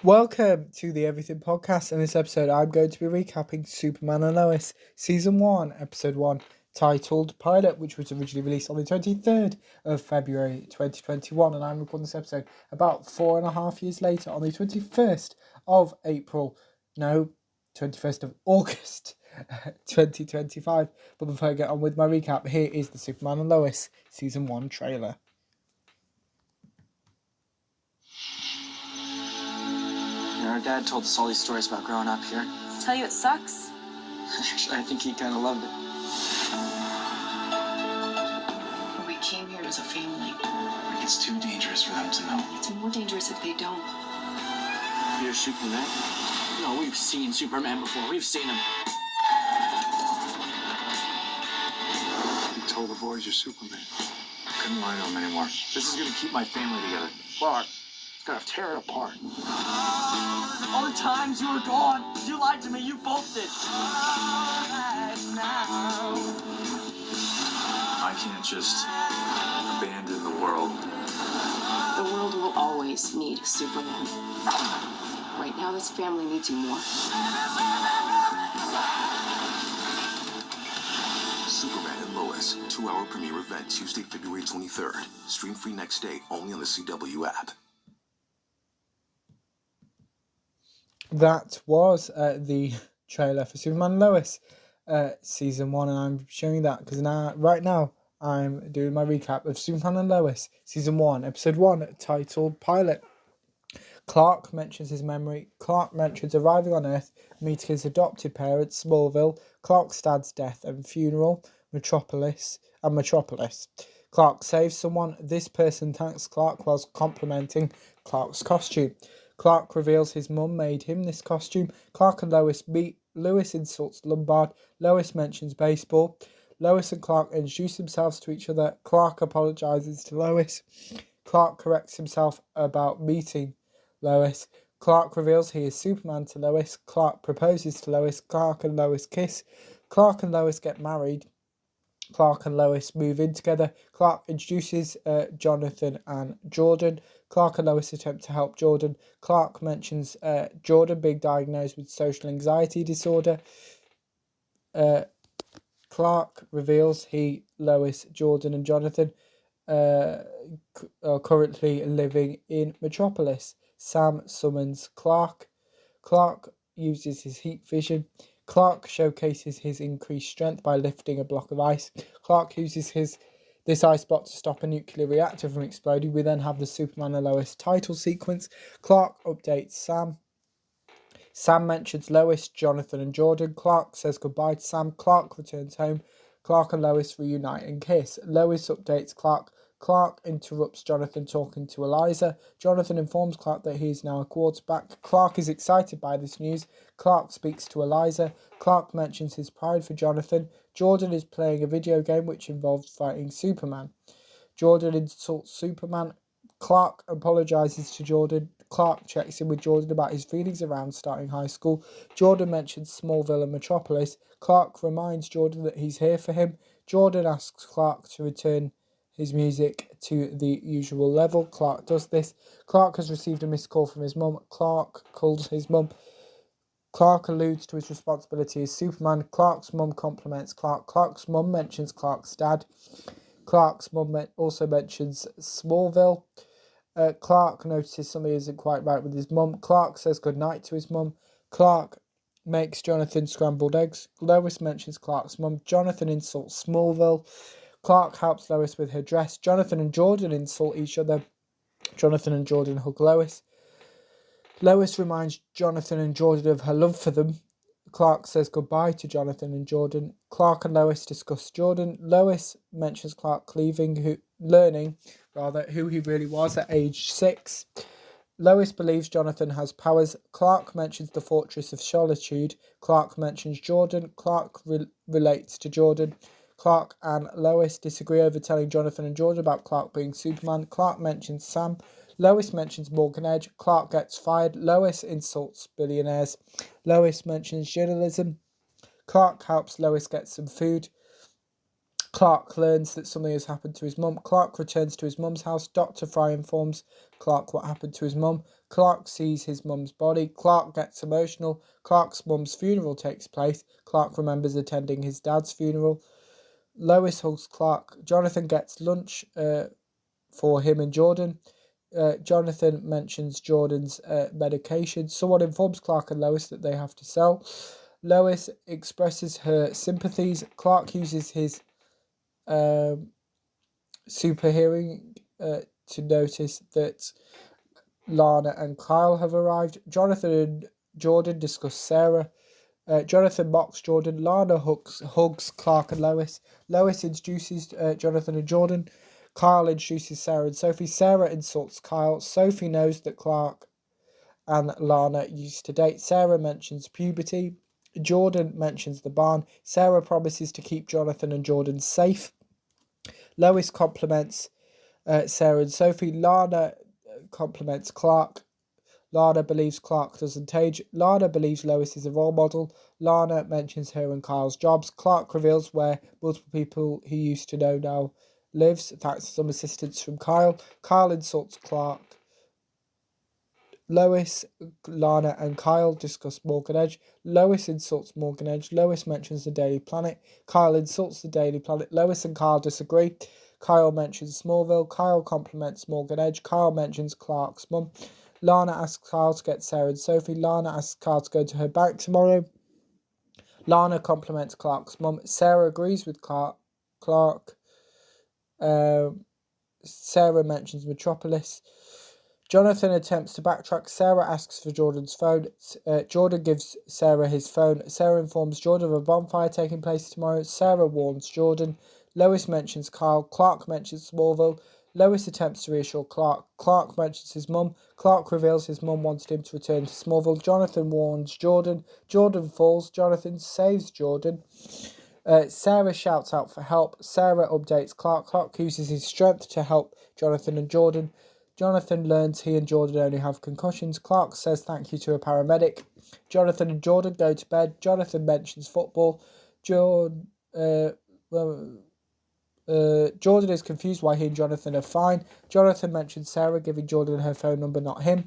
Welcome to the Everything Podcast. In this episode, I'm going to be recapping Superman and Lois, Season 1, Episode 1, titled Pilot, which was originally released on the 23rd of February 2021. And I'm recording this episode about 4.5 years later on the 21st of April, no, 21st of August 2025. But before I get on with my recap, here is the Superman and Lois Season 1 trailer. Our dad told us all these stories about growing up here. Tell you it sucks? Actually, I think he kind of loved it. We came here as a family. It's too dangerous for them to know. It's more dangerous if they don't. You're Superman? No, we've seen Superman before. We've seen him. You told the boys you're Superman. Couldn't lie to him anymore. This is gonna keep my family together. Clark, it's gonna tear it apart. All the times you were gone, you lied to me. You both did. I can't just abandon the world. The world will always need Superman. Right now, this family needs you more. Superman and Lois, 2-hour premiere event Tuesday, February 23rd. Stream free next day, only on the CW app. That was the trailer for Superman and Lois Season 1, and I'm showing that because right now I'm doing my recap of Superman and Lois Season 1, Episode 1, titled Pilot. Clark mentions his memory. Clark mentions arriving on Earth, meeting his adopted parents, Smallville, Clark's dad's death and funeral, Metropolis. Clark saves someone. This person thanks Clark whilst complimenting Clark's costume. Clark reveals his mum made him this costume. Clark and Lois meet. Lewis insults Lombard. Lois mentions baseball. Lois and Clark introduce themselves to each other. Clark apologizes to Lois. Clark corrects himself about meeting Lois. Clark reveals he is Superman to Lois. Clark proposes to Lois. Clark and Lois kiss. Clark and Lois get married. Clark and Lois move in together. Clark introduces Jonathan and Jordan. Clark and Lois attempt to help Jordan. Clark mentions Jordan being diagnosed with social anxiety disorder. Clark reveals he, Lois, Jordan and Jonathan are currently living in Metropolis. Sam summons Clark. Clark uses his heat vision. Clark showcases his increased strength by lifting a block of ice. Clark uses this ice block to stop a nuclear reactor from exploding. We then have the Superman and Lois title sequence. Clark updates Sam. Sam mentions Lois, Jonathan and Jordan. Clark says goodbye to Sam. Clark returns home. Clark and Lois reunite and kiss. Lois updates Clark. Clark interrupts Jonathan talking to Eliza. Jonathan informs Clark that he is now a quarterback. Clark is excited by this news. Clark speaks to Eliza. Clark mentions his pride for Jonathan. Jordan is playing a video game which involves fighting Superman. Jordan insults Superman. Clark apologizes to Jordan. Clark checks in with Jordan about his feelings around starting high school. Jordan mentions Smallville and Metropolis. Clark reminds Jordan that he's here for him. Jordan asks Clark to return his music to the usual level. Clark does this. Clark has received a missed call from his mum. Clark calls his mum. Clark alludes to his responsibility as Superman. Clark's mum compliments Clark. Clark's mum mentions Clark's dad. Clark's mum also mentions Smallville. Clark notices something isn't quite right with his mum. Clark says goodnight to his mum. Clark makes Jonathan scrambled eggs. Lois mentions Clark's mum. Jonathan insults Smallville. Clark helps Lois with her dress. Jonathan and Jordan insult each other. Jonathan and Jordan hug Lois. Lois reminds Jonathan and Jordan of her love for them. Clark says goodbye to Jonathan and Jordan. Clark and Lois discuss Jordan. Lois mentions Clark learning who he really was at age 6. Lois believes Jonathan has powers. Clark mentions the Fortress of Solitude. Clark mentions Jordan. Clark relates to Jordan. Clark and Lois disagree over telling Jonathan and Jordan about Clark being Superman. Clark mentions Sam. Lois mentions Morgan Edge. Clark gets fired. Lois insults billionaires. Lois mentions journalism. Clark helps Lois get some food. Clark learns that something has happened to his mum. Clark returns to his mum's house. Dr. Fry informs Clark what happened to his mum. Clark sees his mum's body. Clark gets emotional. Clark's mum's funeral takes place. Clark remembers attending his dad's funeral. Lois hugs Clark. Jonathan gets lunch for him and Jordan. Jonathan mentions Jordan's medication. Someone informs Clark and Lois that they have to sell. Lois expresses her sympathies. Clark uses his super hearing to notice that Lana and Kyle have arrived. Jonathan and Jordan discuss Sarah. Jonathan mocks Jordan. Lana hugs Clark and Lois. Lois introduces Jonathan and Jordan. Kyle introduces Sarah and Sophie. Sarah insults Kyle. Sophie knows that Clark and Lana used to date. Sarah mentions puberty. Jordan mentions the barn. Sarah promises to keep Jonathan and Jordan safe. Lois compliments Sarah and Sophie. Lana compliments Clark. Lana believes Clark doesn't age. Lana believes Lois is a role model. Lana mentions her and Kyle's jobs. Clark reveals where multiple people he used to know now lives, thanks to some assistance from Kyle. Kyle insults Clark. Lois, Lana and Kyle discuss Morgan Edge. Lois insults Morgan Edge. Lois mentions the Daily Planet. Kyle insults the Daily Planet. Lois and Kyle disagree. Kyle mentions Smallville. Kyle compliments Morgan Edge. Kyle mentions Clark's mum. Lana asks Kyle to get Sarah and Sophie. Lana asks Kyle to go to her bank tomorrow. Lana compliments Clark's mum. Sarah agrees with Clark. Sarah mentions Metropolis. Jonathan attempts to backtrack. Sarah asks for Jordan's phone. Jordan gives Sarah his phone. Sarah informs Jordan of a bonfire taking place tomorrow. Sarah warns Jordan. Lois mentions Kyle. Clark mentions Smallville. Lois attempts to reassure Clark. Clark mentions his mum. Clark reveals his mum wanted him to return to Smallville. Jonathan warns Jordan. Jordan falls. Jonathan saves Jordan. Sarah shouts out for help. Sarah updates Clark. Clark uses his strength to help Jonathan and Jordan. Jonathan learns he and Jordan only have concussions. Clark says thank you to a paramedic. Jonathan and Jordan go to bed. Jonathan mentions football. Jordan is confused why he and Jonathan are fine. Jonathan mentions Sarah giving Jordan her phone number, not him.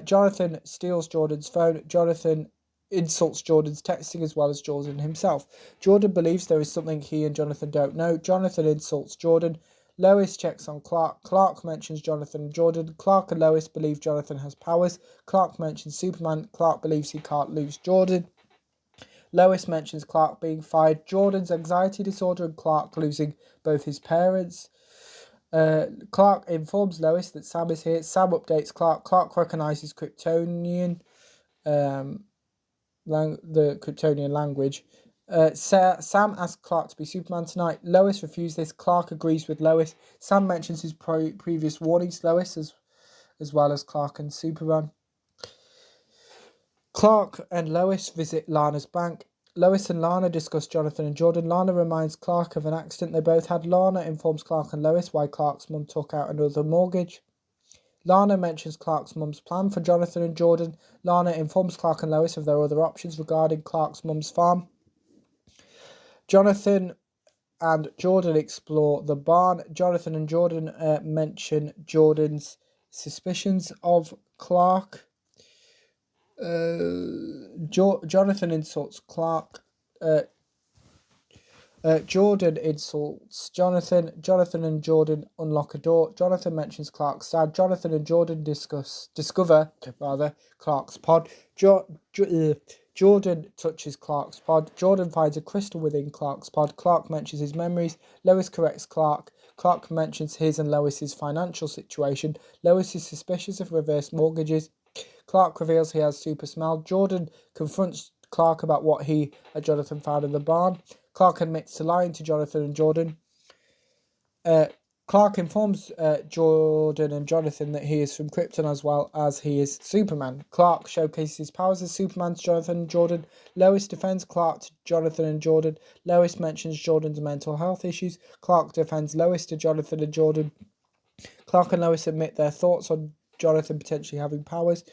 Jonathan steals Jordan's phone. Jonathan insults Jordan's texting as well as Jordan himself. Jordan believes there is something he and Jonathan don't know. Jonathan insults Jordan. Lois checks on Clark. Clark mentions Jonathan and Jordan. Clark and Lois believe Jonathan has powers. Clark mentions Superman. Clark believes he can't lose Jordan. Lois mentions Clark being fired. Jordan's anxiety disorder and Clark losing both his parents. Clark informs Lois that Sam is here. Sam updates Clark. Clark recognizes Kryptonian, the Kryptonian language. Sam asks Clark to be Superman tonight. Lois refuses. Clark agrees with Lois. Sam mentions his previous warnings to Lois as well as Clark and Superman. Clark and Lois visit Lana's bank. Lois and Lana discuss Jonathan and Jordan. Lana reminds Clark of an accident they both had. Lana informs Clark and Lois why Clark's mum took out another mortgage. Lana mentions Clark's mum's plan for Jonathan and Jordan. Lana informs Clark and Lois of their other options regarding Clark's mum's farm. Jonathan and Jordan explore the barn. Jonathan and Jordan mention Jordan's suspicions of Clark. Jonathan insults Clark. Jordan insults Jonathan. Jonathan and Jordan unlock a door. Jonathan mentions Clark's dad. Jonathan and Jordan discover Clark's pod. Jordan touches Clark's pod. Jordan finds a crystal within Clark's pod. Clark mentions his memories. Lois corrects Clark. Clark mentions his and Lois's financial situation. Lois is suspicious of reverse mortgages. Clark reveals he has super smell. Jordan confronts Clark about what he and Jonathan found in the barn. Clark admits to lying to Jonathan and Jordan. Clark informs Jordan and Jonathan that he is from Krypton as well as he is Superman. Clark showcases his powers as Superman to Jonathan and Jordan. Lois defends Clark to Jonathan and Jordan. Lois mentions Jordan's mental health issues. Clark defends Lois to Jonathan and Jordan. Clark and Lois admit their thoughts on Jonathan potentially having powers.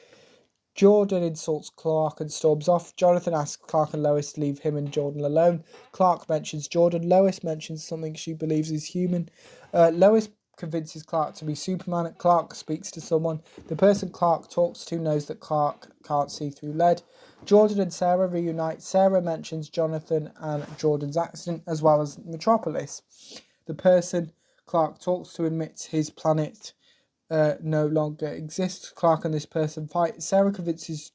Jordan insults Clark and storms off. Jonathan asks Clark and Lois to leave him and Jordan alone. Clark mentions Jordan. Lois mentions something she believes is human. Lois convinces Clark to be Superman. Clark speaks to someone. The person Clark talks to knows that Clark can't see through lead. Jordan and Sarah reunite. Sarah mentions Jonathan and Jordan's accident, as well as Metropolis. The person Clark talks to admits his planet no longer exists. Clark and this person fight. Sarah convinces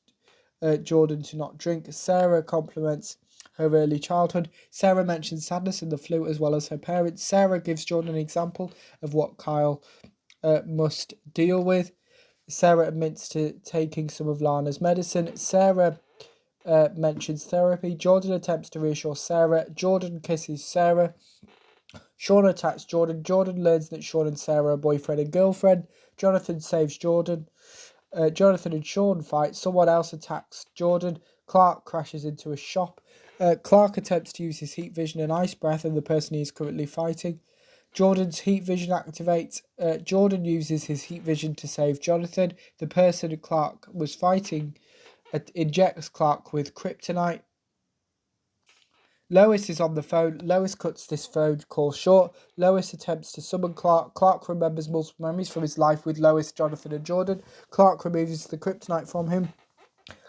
Jordan to not drink. Sarah compliments her early childhood. Sarah mentions sadness and the flu, as well as her parents. Sarah gives Jordan an example of what Kyle must deal with. Sarah admits to taking some of Lana's medicine. Sarah mentions therapy. Jordan attempts to reassure Sarah. Jordan kisses Sarah. Sean attacks Jordan. Jordan learns that Sean and Sarah are boyfriend and girlfriend. Jonathan saves Jordan. Jonathan and Sean fight. Someone else attacks Jordan. Clark crashes into a shop. Clark attempts to use his heat vision and ice breath on the person he is currently fighting. Jordan's heat vision activates. Jordan uses his heat vision to save Jonathan. The person Clark was fighting injects Clark with kryptonite. Lois is on the phone. Lois cuts this phone call short. Lois attempts to summon Clark. Clark remembers multiple memories from his life with Lois, Jonathan, and Jordan. Clark removes the kryptonite from him.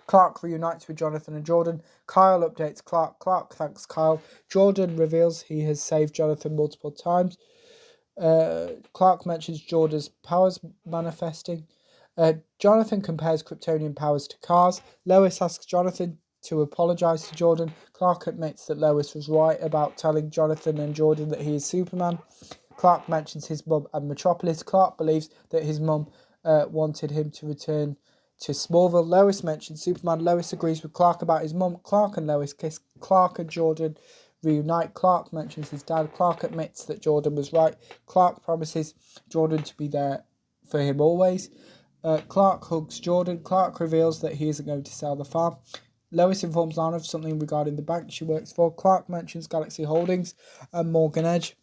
Clark reunites with Jonathan and Jordan. Kyle updates Clark. Clark thanks Kyle. Jordan reveals he has saved Jonathan multiple times. Clark mentions Jordan's powers manifesting. Jonathan compares Kryptonian powers to cars. Lois asks Jonathan to apologise to Jordan. Clark admits that Lois was right about telling Jonathan and Jordan that he is Superman. Clark mentions his mum and Metropolis. Clark believes that his mum wanted him to return to Smallville. Lois mentions Superman. Lois agrees with Clark about his mum. Clark and Lois kiss. Clark and Jordan reunite. Clark mentions his dad. Clark admits that Jordan was right. Clark promises Jordan to be there for him always. Clark hugs Jordan. Clark reveals that he isn't going to sell the farm. Lois informs Lana of something regarding the bank she works for. Clark mentions Galaxy Holdings and Morgan Edge.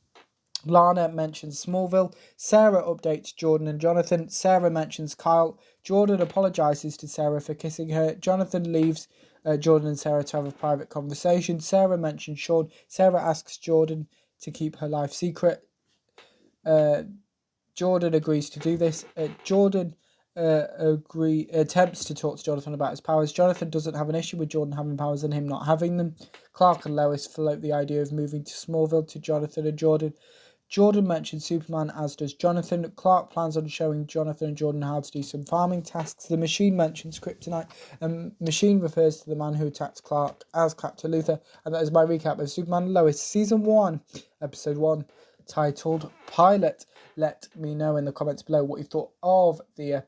Lana mentions Smallville. Sarah updates Jordan and Jonathan. Sarah mentions Kyle. Jordan apologizes to Sarah for kissing her. Jonathan leaves Jordan and Sarah to have a private conversation. Sarah mentions Sean. Sarah asks Jordan to keep her life secret. Jordan agrees to do this. Jordan attempts to talk to Jonathan about his powers. Jonathan doesn't have an issue with Jordan having powers and him not having them. Clark and Lois float the idea of moving to Smallville to Jonathan and Jordan. Jordan mentions Superman, as does Jonathan. Clark plans on showing Jonathan and Jordan how to do some farming tasks. The Machine mentions kryptonite, and Machine refers to the man who attacked Clark as Captain Luthor. And that is my recap of Superman and Lois, Season 1, Episode 1, titled Pilot. Let me know in the comments below what you thought of the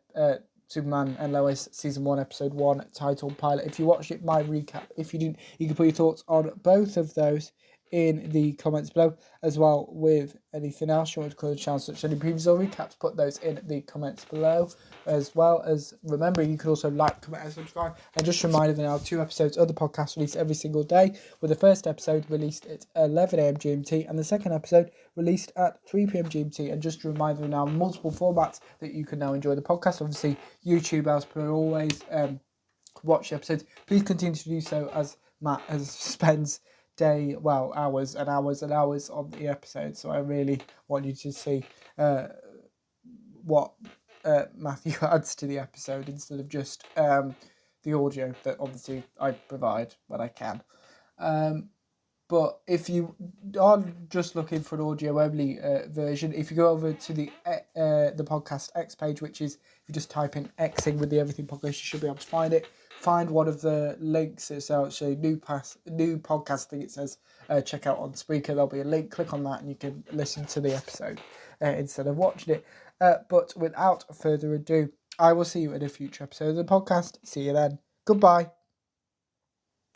Superman and Lois Season 1, Episode 1, titled Pilot. If you watched it, my recap. If you didn't, you can put your thoughts on both of those in the comments below, as well with anything else you want to cover the channel, such as any previews or recaps. Put those in the comments below, as well as remember you can also like, comment and subscribe. And just a reminder, there are 2 episodes of the podcast released every single day, with the first episode released at 11 AM GMT and the second episode released at 3 PM GMT. And just a reminder, there are now multiple formats that you can now enjoy the podcast. Obviously YouTube, as per always, watch the episodes. Please continue to do so, as Matt spends hours and hours and hours on the episode. So I really want you to see what Matthew adds to the episode, instead of just the audio that obviously I provide when I can. But if you are just looking for an audio only version, if you go over to the podcast X page, which is, if you just type in Xing with the Everything Podcast, you should be able to find it. Find one of the links. It's actually new podcast thing. It says check out on Spreaker. There'll be a link. Click on that and you can listen to the episode instead of watching it. But without further ado, I will see you in a future episode of the podcast. See you then. Goodbye.